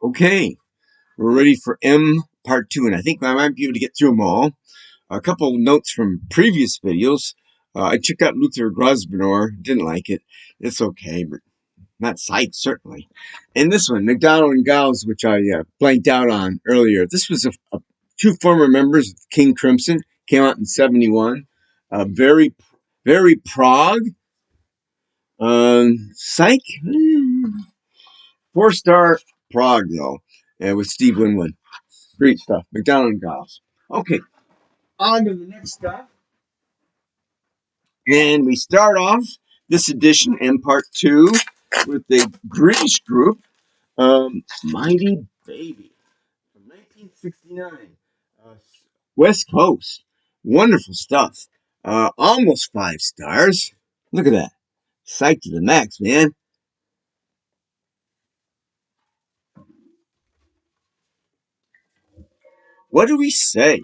Okay, we're ready for M part 2, and I think I might be able to get through them all. A couple notes from previous videos. I checked out Luther Grosvenor, didn't like it. It's okay, but not psych, certainly. And this one, McDonald and Giles, which I blanked out on earlier. This was two former members of King Crimson, came out in '71. Very, very prog. Psych, 4-star prog, though, with Steve Winwood. Great stuff. McDonald and Giles. Okay, on to the next stuff. And we start off this edition and part 2 with the British group, Mighty Baby from 1969. West Coast. Wonderful stuff. Almost 5 stars. Look at that. Psyched to the max, man. What do we say?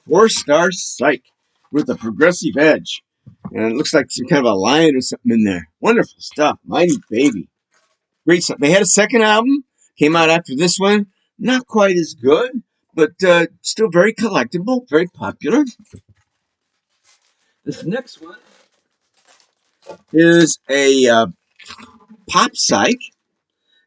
4-star psych with a progressive edge. And it looks like some kind of a lion or something in there. Wonderful stuff. Mighty Baby. Great stuff. They had a second album. Came out after this one. Not quite as good, but still very collectible. Very popular. This next one is a pop psych.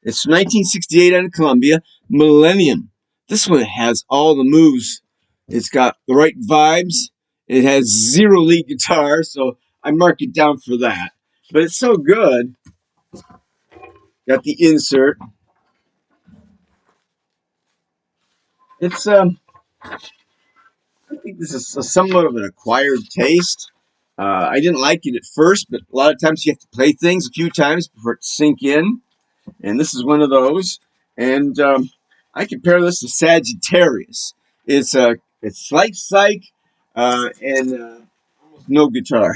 It's 1968 out of Columbia. Millennium. This one has all the moves. It's got the right vibes. It has 0 lead guitar, so I mark it down for that. But it's so good. Got the insert. It's I think this is somewhat of an acquired taste. I didn't like it at first, but a lot of times you have to play things a few times before it sink in. And this is one of those. And I compare this to Sagittarius. It's slight psych and almost no guitar.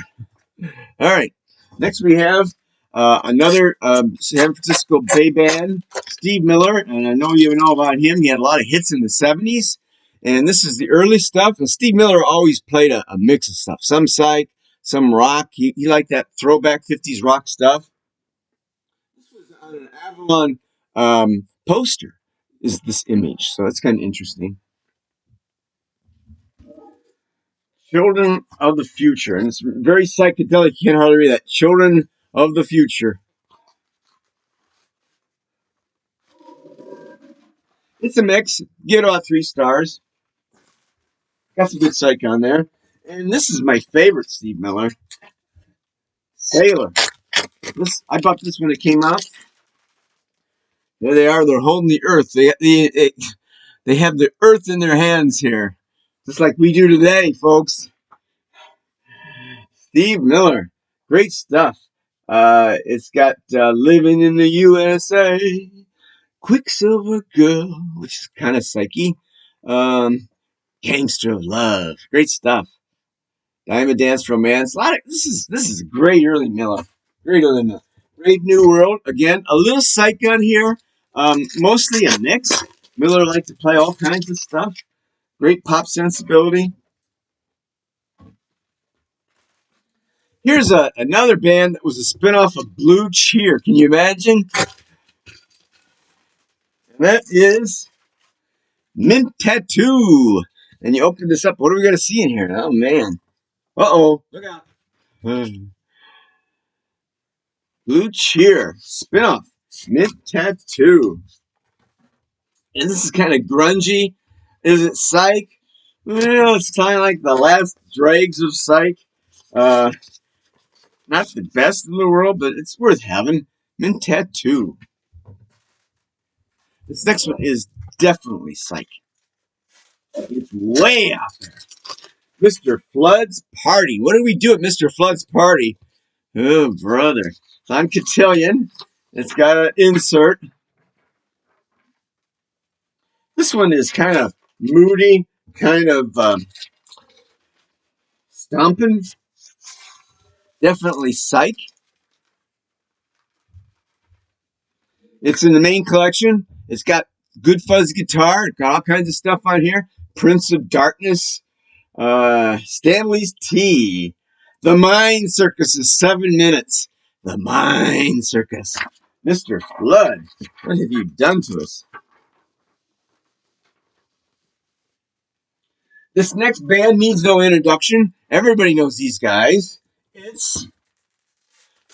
All right. Next we have another San Francisco Bay band, Steve Miller. And I know you know about him. He had a lot of hits in the 70s. And this is the early stuff. And Steve Miller always played a mix of stuff. Some psych, some rock. He liked that throwback 50s rock stuff. This was on an Avalon poster, is this image. So that's kind of interesting. Children of the Future. And it's very psychedelic. You can't hardly read that. Children of the Future. It's a mix. Give it about 3 stars. Got some good psych on there. And this is my favorite Steve Miller. Sailor. I bought this when it came out. There they are. They're holding the earth. They have the earth in their hands here. Just like we do today, folks. Steve Miller. Great stuff. It's got Living in the USA. Quicksilver Girl, which is kind of psyche. Gangster of Love. Great stuff. Diamond Dance Romance. This is great early Miller. Great early Miller. Brave New World. Again, a little psych on here. Mostly a mix. Miller liked to play all kinds of stuff. Great pop sensibility. Here's another band that was a spinoff of Blue Cheer. Can you imagine? And that is Mint Tattoo. And you open this up. What are we going to see in here? Oh, man. Uh-oh. Look out. Blue Cheer. Spinoff. Mint Tattoo. And this is kind of grungy. Is it psych? Well, it's kind of like the last dregs of psych. Not the best in the world, but it's worth having. Mint Tattoo. This next one is definitely psych. It's way out there. Mr. Flood's Party. What do we do at Mr. Flood's Party? Oh, brother. It's on cotillion. It's got an insert. This one is kind of moody, kind of stomping. Definitely psych. It's in the main collection. It's got good fuzz guitar. It's got all kinds of stuff on here. Prince of Darkness. Stanley's Tea. The Mind Circus is 7 minutes. The Mind Circus. Mr. Flood, what have you done to us? This next band needs no introduction. Everybody knows these guys. It's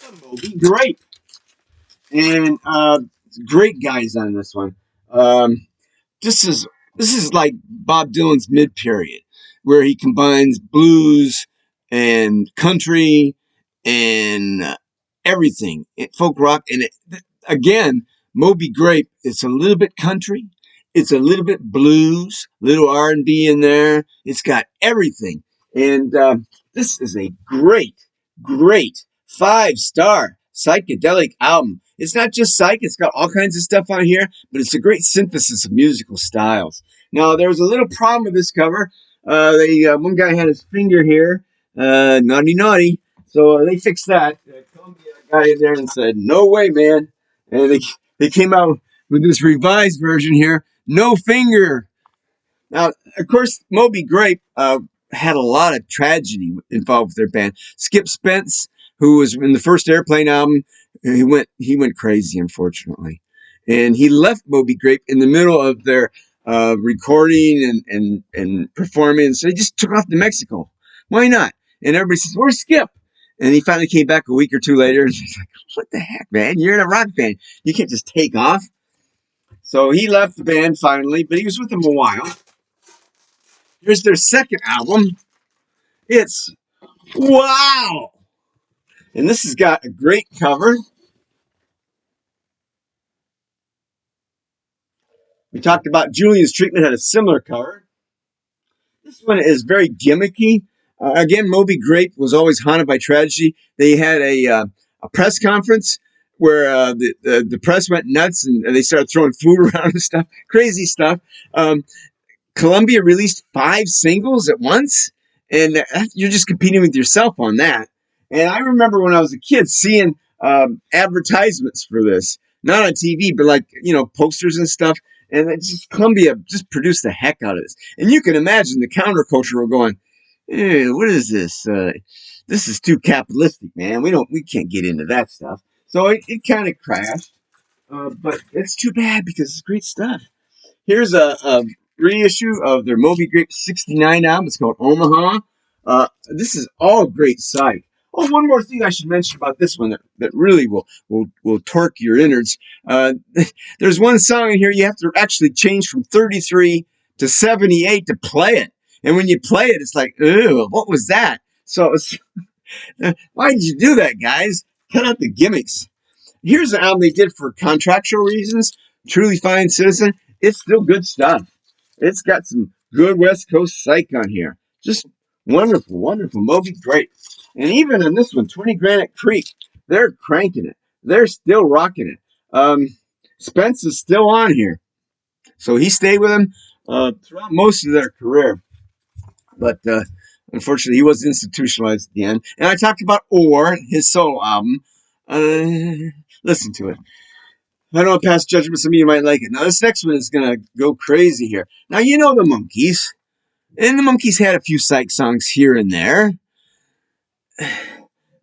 the Moby Grape. And great guys on this one. Um, this is like Bob Dylan's mid period, where he combines blues and country and everything, folk rock, and again, Moby Grape. It's a little bit country, it's a little bit blues, little R&B in there. It's got everything, and this is a great 5-star psychedelic album. It's not just psych, it's got all kinds of stuff on here, but it's a great synthesis of musical styles. Now, there was a little problem with this cover. One guy had his finger here, naughty. So they fixed that. Columbia got in there and said, "No way, man!" And they came out with this revised version here, no finger. Now, of course, Moby Grape had a lot of tragedy involved with their band. Skip Spence, who was in the first Airplane album, he went crazy, unfortunately, and he left Moby Grape in the middle of their recording and performing. So he just took off to Mexico. Why not? And everybody says, "Where's Skip?" And he finally came back a week or two later. And he's like, "What the heck, man? You're in a rock band. You can't just take off." So he left the band finally, but he was with them a while. Here's their second album. It's wow. And this has got a great cover. We talked about Julian's Treatment had a similar cover. This one is very gimmicky. Again, Moby Grape was always haunted by tragedy. They had a press conference where the press went nuts and they started throwing food around and stuff. Crazy stuff. Columbia released 5 singles at once, and you're just competing with yourself on that. And I remember when I was a kid seeing advertisements for this, not on TV, but like, posters and stuff. And it's just Columbia just produced the heck out of this. And you can imagine the counterculture were going, what is this? This is too capitalistic, man. We can't get into that stuff. So it kind of crashed. But it's too bad because it's great stuff. Here's a reissue of their Moby Grape '69 album. It's called Omaha. This is all great psych. Oh, one more thing I should mention about this one that really will torque your innards. There's one song in here you have to actually change from 33 to 78 to play it. And when you play it, it's like, ew, what was that? So why did you do that, guys? Cut out the gimmicks. Here's an album they did for contractual reasons. Truly Fine Citizen. It's still good stuff. It's got some good West Coast psych on here. Just wonderful. Moby Grape. And even on this one, 20 Granite Creek, they're cranking it. They're still rocking it. Spence is still on here. So he stayed with them throughout most of their career. But unfortunately, he was institutionalized at the end. And I talked about Or, his solo album. Listen to it. I don't pass judgment. Some of you might like it. Now, this next one is going to go crazy here. Now, you know the Monkees. And the Monkees had a few psych songs here and there.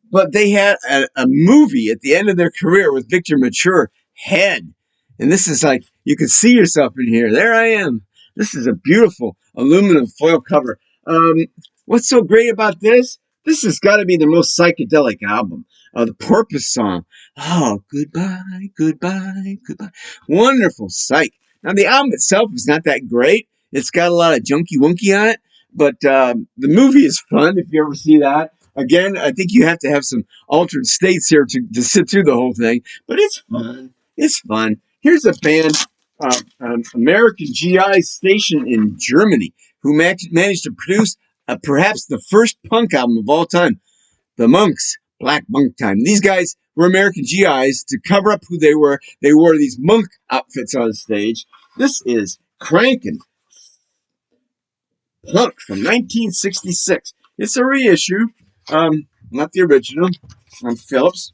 But they had a movie at the end of their career with Victor Mature, Head. And this is like, you can see yourself in here. There I am. This is a beautiful aluminum foil cover. What's so great about this? This has got to be the most psychedelic album. The Porpoise song. Oh, goodbye. Wonderful psych. Now, the album itself is not that great. It's got a lot of junky wunky on it. But the movie is fun if you ever see that. Again, I think you have to have some altered states here to sit through the whole thing. But it's fun. It's fun. Here's a band, an American GI station in Germany, who managed to produce perhaps the first punk album of all time, The Monks, Black Monk Time. These guys were American GIs to cover up who they were. They wore these monk outfits on stage. This is cranking punk from 1966. It's a reissue, not the original, on Phillips.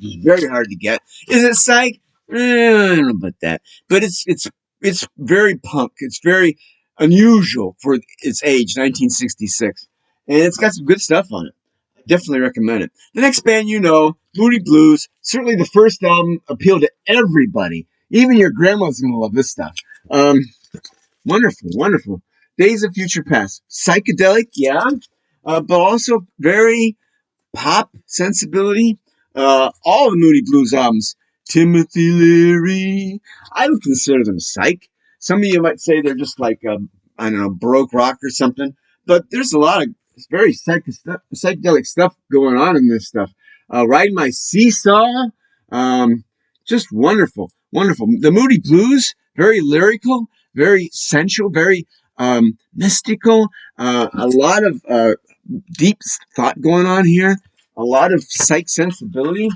It's very hard to get. Is it psych? I don't know about that, but it's very punk. It's very unusual for its age, 1966, and it's got some good stuff on it. I Definitely recommend it. The next band, Moody Blues. Certainly the first album appealed to everybody. Even your grandma's going to love this stuff. Wonderful, wonderful. Days of Future Past. Psychedelic, yeah, but also very pop sensibility. All the Moody Blues albums. Timothy Leary. I would consider them psych. Some of you might say they're just like, I don't know, Baroque rock or something. But there's a lot of very psychedelic stuff going on in this stuff. Riding My Seesaw. Just wonderful, wonderful. The Moody Blues, very lyrical, very sensual, very mystical. A lot of deep thought going on here. A lot of psych sensibility.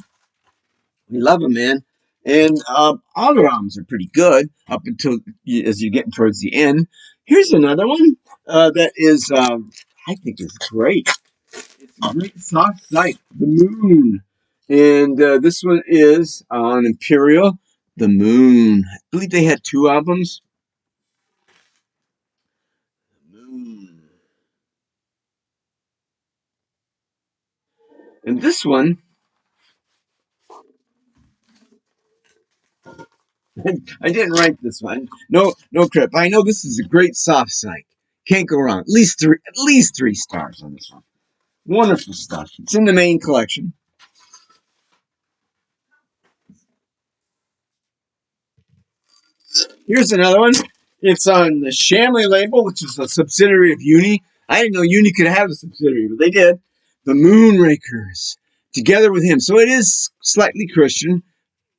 We love them, man. And all their albums are pretty good up until as you get towards the end. Here's another one that is, I think, is great. It's a great soft sight, The Moon. And this one is on Emporium, The Moon. I believe they had 2 albums. The Moon. And this one, I didn't write this one. No crap. I know this is a great soft psych. Can't go wrong. At least three stars on this one. Wonderful stuff. It's in the main collection. Here's another one. It's on the Shamley label, which is a subsidiary of Uni. I didn't know Uni could have a subsidiary, but they did. The Moonrakers, together with him. So it is slightly Christian.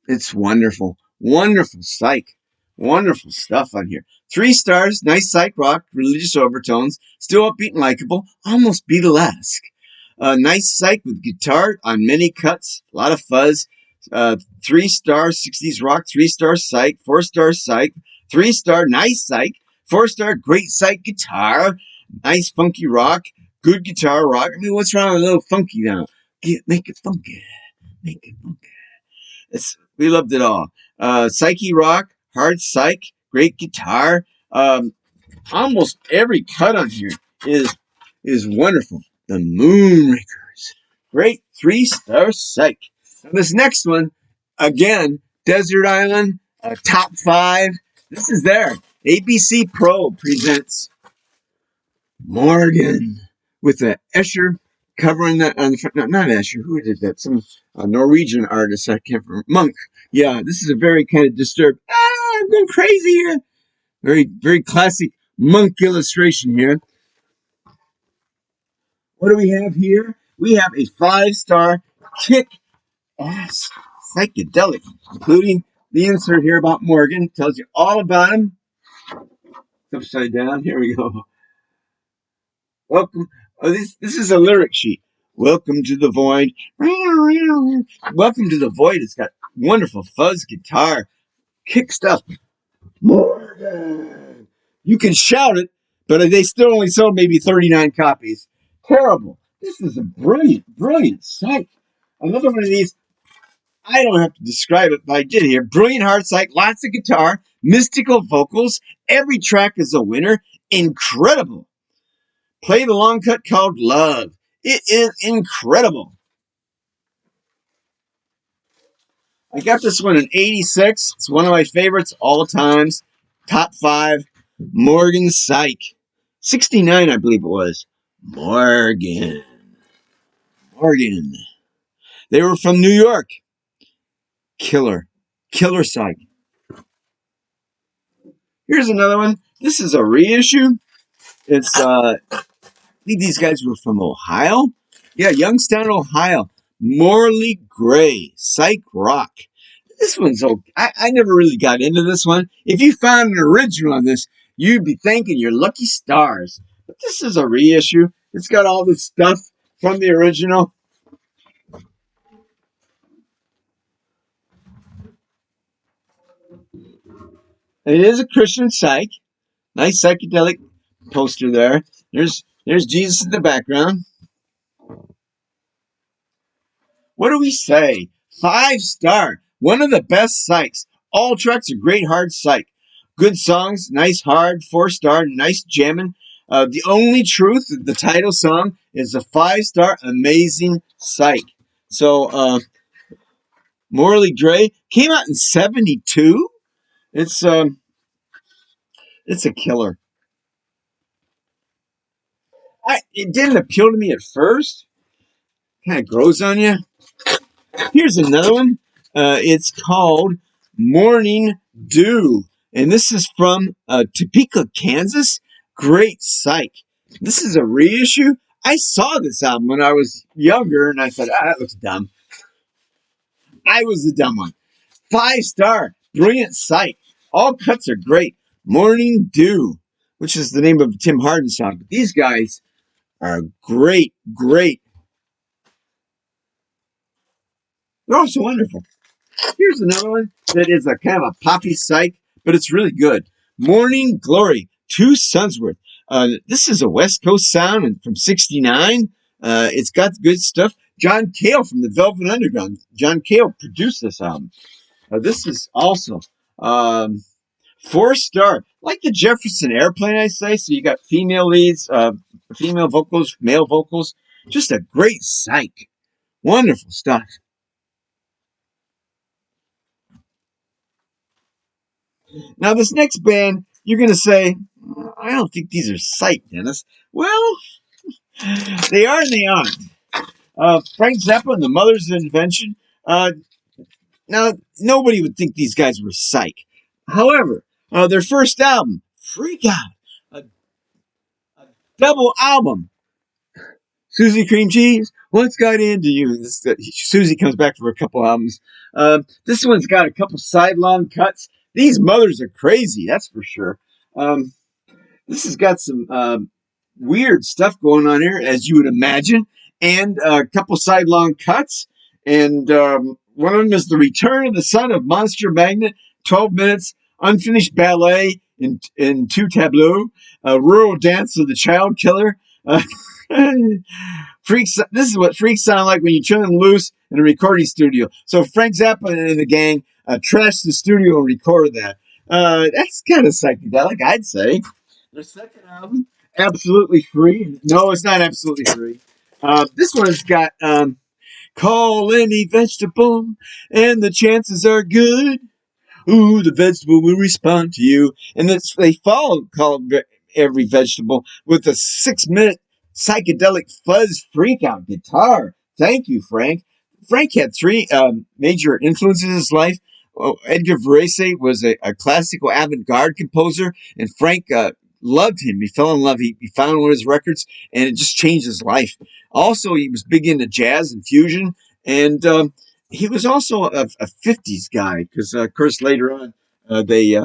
It's wonderful. Wonderful psych. Wonderful stuff on here. 3 stars, nice psych rock, religious overtones, still upbeat and likable, almost Beatlesque. Nice psych with guitar on many cuts, a lot of fuzz. 3 stars, 60s rock, 3 star psych, 4 star psych, 3 star nice psych, 4 star great psych guitar, nice funky rock, good guitar rock. I mean, what's wrong with a little funky now? Make it funky. Make it funky. We loved it all. Psyche rock, hard psych, great guitar. Almost every cut on here is wonderful. The Moonrakers, great 3 star psych. Now this next one, again, Desert Island, top 5. This is there. ABC Pro presents Morgan with the Escher covering that on the front. No, not Escher. Who did that? Some Norwegian artist. I can't remember. Monk. Yeah, this is a very kind of disturbed. I'm going crazy here. Very, very classic Monk illustration here. What do we have here? We have a 5-star kick-ass psychedelic, including the insert here about Morgan. Tells you all about him. It's upside down. Here we go. Welcome. Oh, this is a lyric sheet. Welcome to the void. Welcome to the void. It's got wonderful fuzz guitar, kick stuff. Morgan. You can shout it, but they still only sold maybe 39 copies. Terrible. This is a brilliant, brilliant psych. Another one of these. I don't have to describe it, but I did here. Brilliant hard psych, lots of guitar, mystical vocals. Every track is a winner. Incredible. Play the long cut called Love. It is incredible. I got this one in 86. It's one of my favorites all times. Top 5. Morgan Psych. 69, I believe it was. Morgan. They were from New York. Killer Psych. Here's another one. This is a reissue. It's, I think these guys were from Ohio. Yeah, Youngstown, Ohio. Morley Gray, Psych Rock. This one's okay. I never really got into this one. If you found an original on this, you'd be thanking your lucky stars. But this is a reissue. It's got all the stuff from the original. It is a Christian psych. Nice psychedelic poster there. There's Jesus in the background. What do we say? 5-star. One of the best psychs. All tracks are great hard psych. Good songs, nice hard. 4-star, nice jamming. The Only Truth, the title song, is a 5-star amazing psych. So, Morley Grape came out in '72. It's it's a killer. It didn't appeal to me at first. Kind of grows on you. Here's another one. It's called Morning Dew, and this is from Topeka, Kansas. Great psych. This is a reissue. I saw this album when I was younger, and I thought, that looks dumb. I was the dumb one. 5-star, brilliant psych. All cuts are great. Morning Dew, which is the name of a Tim Hardin song. But these guys are great, great. They're also wonderful. Here's another one that is a kind of a poppy psych, but it's really good. Morning Glory, Two Sunsworth. This is a West Coast sound and from '69. It's got good stuff. John Cale from the Velvet Underground. John Cale produced this album. This is also 4-star, like the Jefferson Airplane, I say. So you got female leads, female vocals, male vocals. Just a great psych. Wonderful stuff. Now, this next band, you're going to say, I don't think these are psych, Dennis. Well, they are and they aren't. Frank Zappa and the Mother's Invention. Now, nobody would think these guys were psych. However, their first album, Freak Out, a double album. Susie Cream Cheese, what's got into you? Susie comes back for a couple albums. This one's got a couple sidelong cuts. These mothers are crazy, that's for sure. This has got some weird stuff going on here, as you would imagine, and a couple sidelong cuts. And one of them is The Return of the Son of Monster Magnet, 12 minutes, unfinished ballet in two tableaux, rural dance of the child killer. Freaks. This is what freaks sound like when you turn them loose in a recording studio. So Frank Zappa and the gang trashed the studio and recorded that. That's kind of psychedelic, I'd say. Their second album, absolutely free. No, it's not absolutely free. This one's got call any vegetable, and the chances are good. Ooh, the vegetable will respond to you. And they follow call every vegetable with a 6-minute psychedelic fuzz freakout guitar. Thank you, Frank. Frank had three major influences in his life. Edgar Varese was a classical avant-garde composer, and Frank loved him. He fell in love. He found one of his records, and it just changed his life. Also, he was big into jazz and fusion, and he was also a 50s guy because, of course, later on they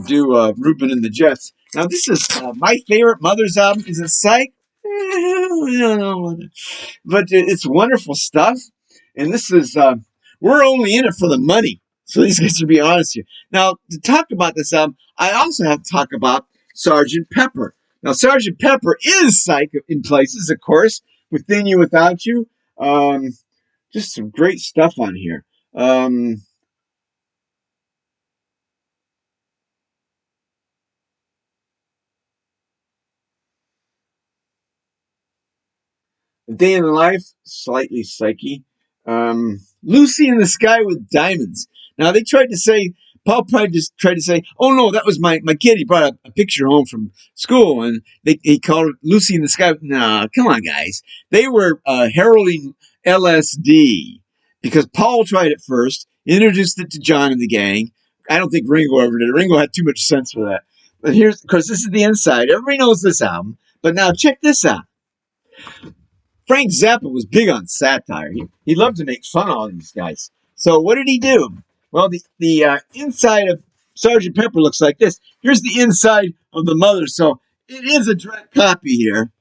do Reuben and the Jets. Now, this is my favorite Mother's album. Is it Psych? But it's wonderful stuff. And this is, we're only in it for the money. So these guys are being honest here. Now, to talk about this album, I also have to talk about Sgt. Pepper. Now, Sgt. Pepper is psych in places, of course, Within You, Without You. Just some great stuff on here. A Day in the Life, slightly psyche. Lucy in the Sky with Diamonds. Now, they tried to say, Paul Pride just tried to say, oh no, that was my kid. He brought a picture home from school and he called it Lucy in the Sky. Nah, come on, guys. They were heralding LSD because Paul tried it first, introduced it to John and the gang. I don't think Ringo ever did it. Ringo had too much sense for that. But here's, of course, this is the inside. Everybody knows this album. But now check this out. Frank Zappa was big on satire. He loved to make fun of all these guys. So what did he do? Well, the inside of Sgt. Pepper looks like this. Here's the inside of the mother. So it is a direct copy here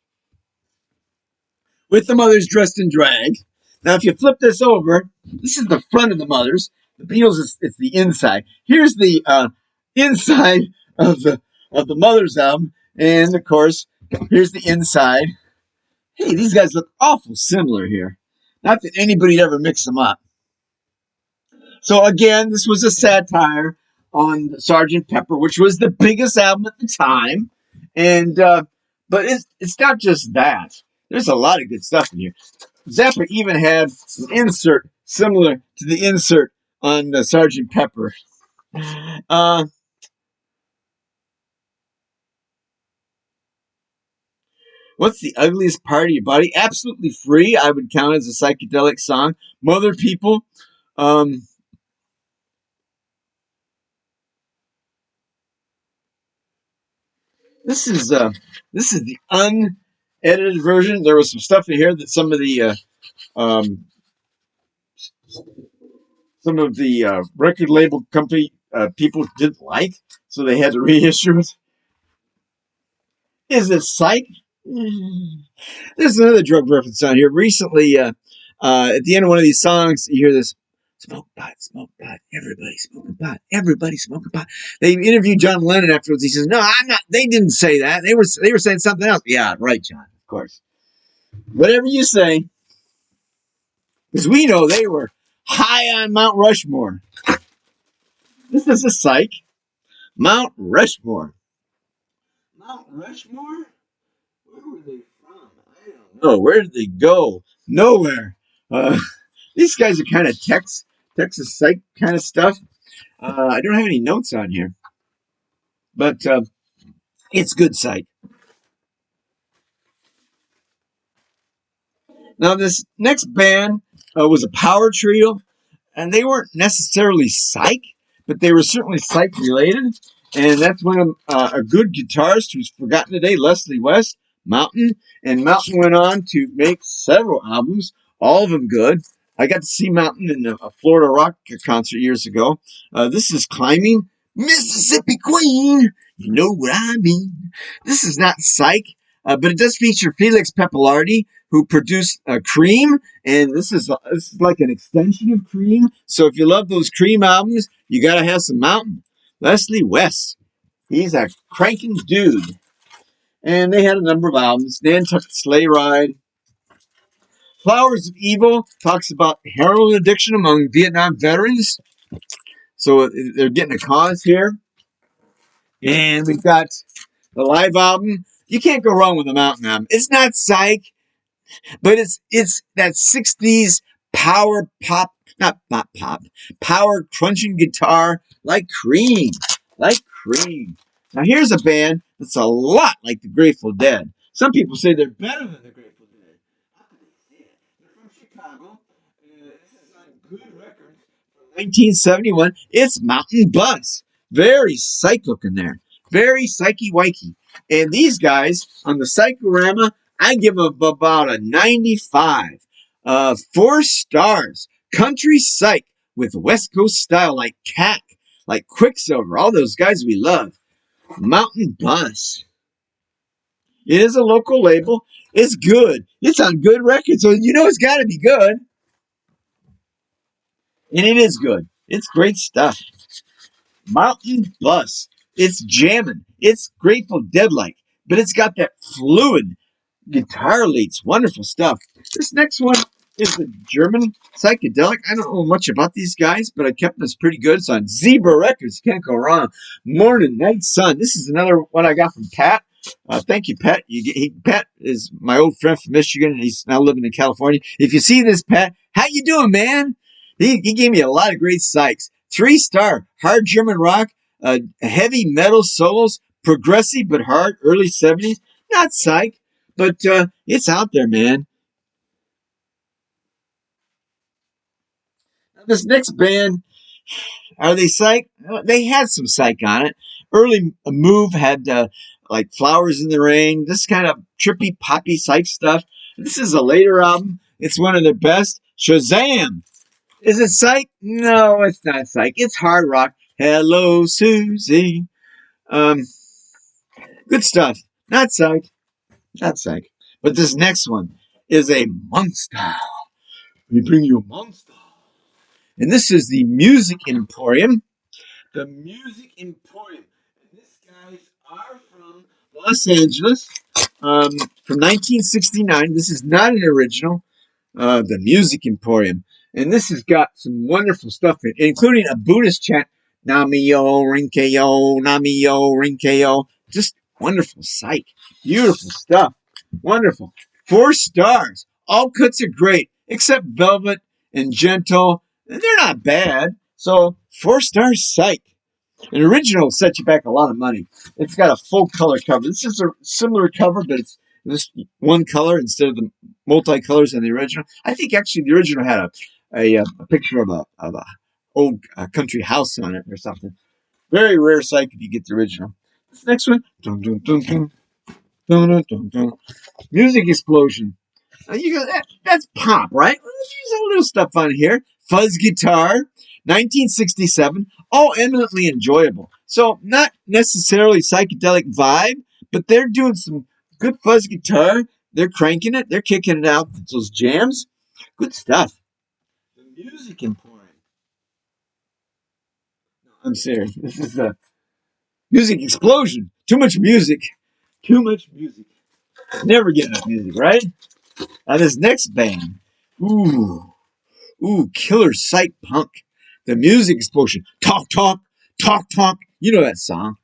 with the mothers dressed in drag. Now, if you flip this over, this is the front of the mothers. The Beatles, it's the inside. Here's the inside of the mother's album. And, of course, here's the inside. Hey, these guys look awful similar here. Not that anybody'd ever mix them up. So again, this was a satire on Sgt. Pepper, which was the biggest album at the time. And But it's not just that. There's a lot of good stuff in here. Zappa even had an insert similar to the insert on Sgt. Pepper. Uh, what's the ugliest part of your body? Absolutely Free, I would count as a psychedelic song. Mother People. Um, this is the unedited version. There was some stuff in here that um, some of the record label company people didn't like, so they had to reissue it. Is it psych? There's another drug reference on here. Recently, at the end of one of these songs, you hear this smoke pot, everybody smoking pot, everybody smoking pot. They interviewed John Lennon afterwards. He says, "No, I'm not. They didn't say that. They were saying something else." Yeah, right, John. Of course. Whatever you say, because we know they were high on Mount Rushmore. This is a psych. Mount Rushmore. Mount Rushmore? Where were they from? I don't know. Where did they go? Nowhere. Uh, these guys are kind of Texas psych kind of stuff. I don't have any notes on here, but it's good psych. Now, this next band was a power trio, and they weren't necessarily psych, but they were certainly psych related. And that's one of a good guitarist who's forgotten today, Leslie West, Mountain. And Mountain went on to make several albums, all of them good. I got to see Mountain in a Florida rock concert years ago. This is Climbing Mississippi Queen. You know what I mean. This is not psych, but it does feature Felix Pappalardi, who produced Cream, and this is like an extension of Cream. So if you love those Cream albums, you got to have some Mountain. Leslie West, he's a cranking dude. And they had a number of albums. Nantucket Sleigh Ride. Flowers of Evil talks about heroin addiction among Vietnam veterans. So they're getting a cause here. And we've got the live album. You can't go wrong with the Mountain album. It's not psych, but it's that 60s power pop, not pop, power crunching guitar like Cream. Like Cream. Now here's a band that's a lot like the Grateful Dead. Some people say they're better than the Grateful Dead. How can they say it? They're from Chicago. This is on Good Records from 1971. It's Mountain Bus. Very psych looking there. Very psyche-wikey. And these guys on the Psychorama, I give them about a 95. 4 stars. Country psych with West Coast style like Cack, like Quicksilver, all those guys we love. Mountain Bus. It is a local label. It's good. It's on Good Records, so you know it's got to be good. And it is good. It's great stuff. Mountain Bus. It's jamming. It's Grateful Dead-like, but it's got that fluid guitar leads. Wonderful stuff. This next one is the German psychedelic. I don't know much about these guys, but I kept this pretty good. It's on Zebra Records. Can't go wrong. Morning, Night, Sun. This is another one I got from Pat. Thank you, Pat. Pat is my old friend from Michigan, and he's now living in California. If you see this, Pat, how you doing, man? He gave me a lot of great psychs. 3-star, hard German rock, heavy metal solos, progressive but hard, early 70s. Not psych, but it's out there, man. This next band, are they psych? They had some psych on it. Early Move had like Flowers in the Rain, this kind of trippy, poppy psych stuff. This is a later album. It's one of their best. Shazam! Is it psych? No, it's not psych. It's hard rock. Hello, Susie. Um, good stuff. Not psych. Not psych. But this next one is a monster. We bring you a monster. And this is the Music Emporium. The Music Emporium. And these guys are from Los Angeles, from 1969. This is not an original. The Music Emporium. And this has got some wonderful stuff in it, including a Buddhist chant, Namiyo Rinkeyo, Namiyo Rinkeyo. Just Wonderful psych. Beautiful stuff. Wonderful. 4 stars. All cuts are great, except Velvet and Gentle. They're not bad. So 4 stars psych. An original set you back a lot of money. It's got a full color cover. This is a similar cover, but it's just one color instead of the multicolors in the original. I think actually the original had a picture of a old country house on it or something. Very rare sight if you get the original. This next one, dun, dun, dun, dun, dun, dun, dun. Music Explosion. You go, that's pop, right? There's a little stuff on here. Fuzz guitar, 1967, all eminently enjoyable. So not necessarily psychedelic vibe, but they're doing some good fuzz guitar. They're cranking it. They're kicking it out. Those jams. Good stuff. The Music Emporium. I'm serious. This is a Music Explosion. Too much music. Too much music. Never get enough music, right? Now this next band. Ooh. Ooh, killer psych punk. The Music Explosion. Talk, talk, talk, talk. You know that song.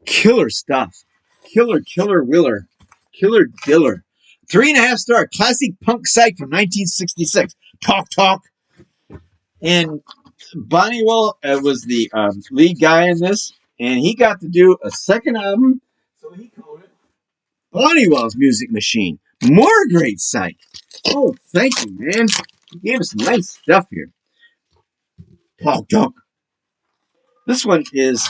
Killer stuff. Killer, killer, willer. Killer, diller. 3.5 star classic punk psych from 1966. Talk, talk. And Bonniewell was the lead guy in this, and he got to do a second album, so he called it Bonniewell's Music Machine. More great psych. Oh, thank you, man. You gave us some nice stuff here. Talk, talk. This one is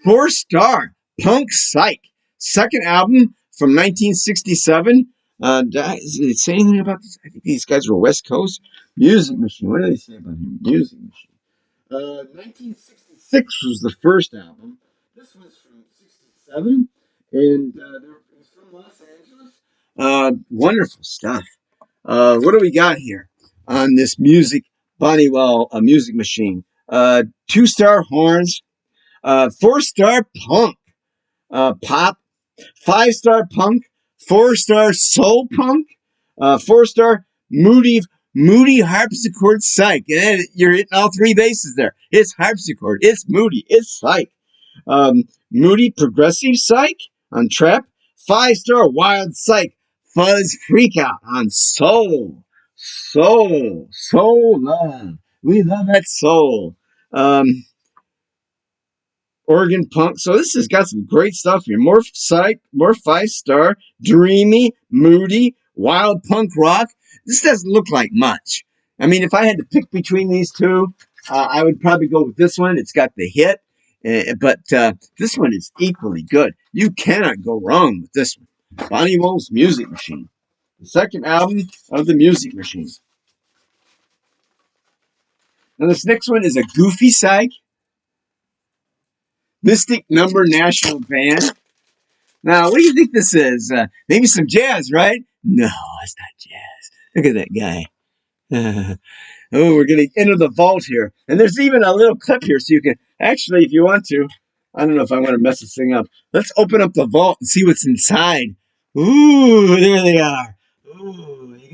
4 star punk psych. Second album from 1967. Does it say anything about this? I think these guys were West Coast. Music Machine. What do they say about him? Music Machine. 1966 was the first album. This was from 67, and they're from Los Angeles. Wonderful stuff. What do we got here on this Bonniewell Music Machine? 2 star horns, 4 star punk, pop, 5 star punk, 4 star soul punk, 4 star Moody harpsichord psych. And you're hitting all 3 bases there. It's harpsichord, it's Moody, it's psych. Moody progressive psych on trap, 5 star wild psych, fuzz freak out on soul. Soul love. We love that soul. Organ punk. So this has got some great stuff here. More psych, more 5 star, dreamy, moody, wild punk rock. This doesn't look like much. I mean, if I had to pick between these two, I would probably go with this one. It's got the hit, but this one is equally good. You cannot go wrong with this one. Bonniewell's Music Machine. The second album of the Music Machine. Now this next one is a goofy psych. Mystic Number National Band. Now, what do you think this is? Maybe some jazz, right? No, it's not jazz. Look at that guy. Oh, we're going to enter the vault here. And there's even a little clip here, so you can actually, if you want to, I don't know if I want to mess this thing up. Let's open up the vault and see what's inside. Ooh, there they are. Ooh, you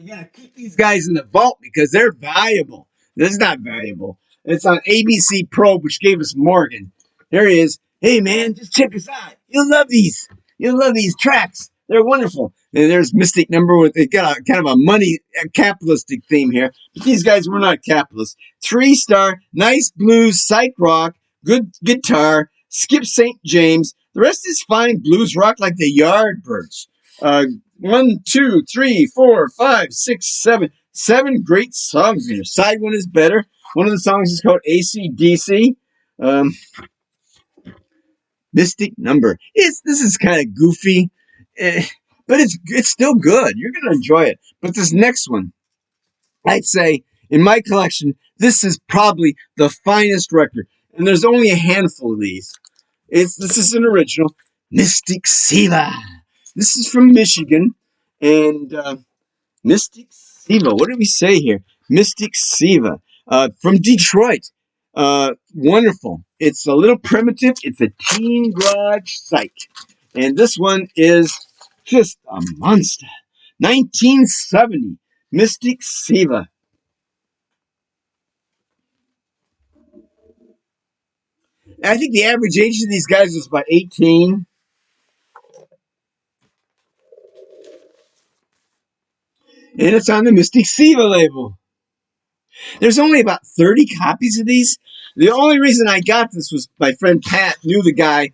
gotta keep these guys in the vault because they're valuable. This is not valuable. It's on ABC Probe, which gave us Morgan. There he is. Hey, man, just check us out. You'll love these. You'll love these tracks. They're wonderful. And there's Mystic Number with they got a kind of a money capitalistic theme here. But these guys were not capitalists. 3 star, nice blues, psych rock, good guitar, Skip St. James. The rest is fine blues rock like the Yardbirds. 1, 2, 3, 4, 5, 6, 7. 7 great songs here. Side one is better. One of the songs is called AC/DC. Mystic Number. This is kind of goofy, but it's still good. You're gonna enjoy it. But this next one, I'd say, in my collection, this is probably the finest record. And there's only a handful of these. This is an original, Mystic Siva. This is from Michigan, and Mystic Siva. What did we say here? Mystic Siva from Detroit. Wonderful. It's a little primitive. It's a teen garage psych. And this one is just a monster. 1970. Mystic Siva. I think the average age of these guys was about 18. And it's on the Mystic Siva label. There's only about 30 copies of these. The only reason I got this was my friend Pat knew the guy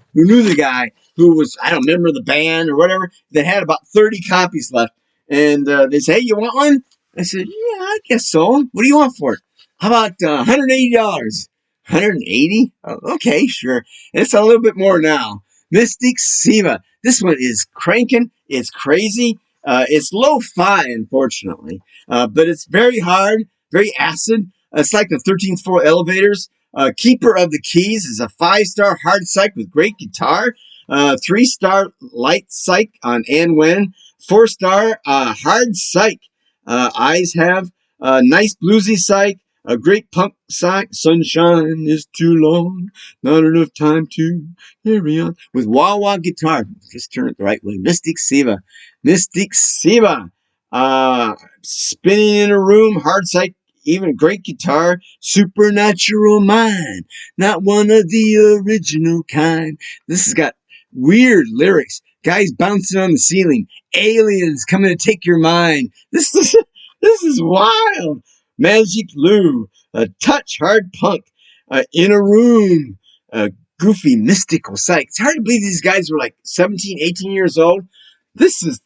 who was, I don't remember the band or whatever, that had about 30 copies left. And they said, hey, you want one? I said, yeah, I guess so. What do you want for it? How about $180? 180? Oh, okay, sure. It's a little bit more now. Mystic Siva. This one is cranking. It's crazy. It's lo-fi, unfortunately. But it's very hard, very acid. It's like the 13th floor elevators. Keeper of the Keys is a 5-star hard psych with great guitar. 3-star light psych on And When. 4-star hard psych. Eyes have nice bluesy psych. A great punk psych. Sunshine is too long. Not enough time to carry on. With wah-wah guitar. Just turn it the right way. Mystic Siva. Mystic Siva. Spinning in a room. Hard psych. Even great guitar. Supernatural mind. Not one of the original kind. This has got weird lyrics. Guys bouncing on the ceiling. Aliens coming to take your mind. This is wild. Magic Lou. Touch hard punk. In a room. Goofy mystical psych. It's hard to believe these guys were like 17, 18 years old. This is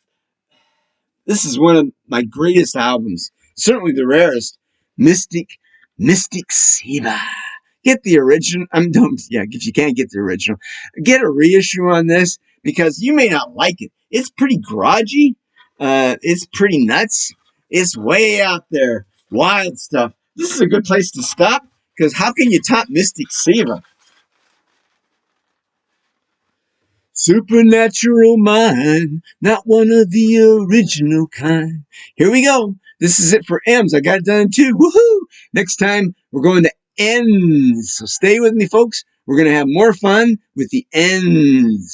one of my greatest albums. Certainly the rarest. Mystic Siva. Get the original. I'm done. Yeah, if you can't get the original, get a reissue on this because you may not like it. It's pretty grudgy. It's pretty nuts. It's way out there. Wild stuff. This is a good place to stop because how can you top Mystic Siva? Supernatural mind, not one of the original kind. Here we go. This is it for M's. I got it done too. Woohoo! Next time we're going to N's. So stay with me, folks. We're going to have more fun with the N's.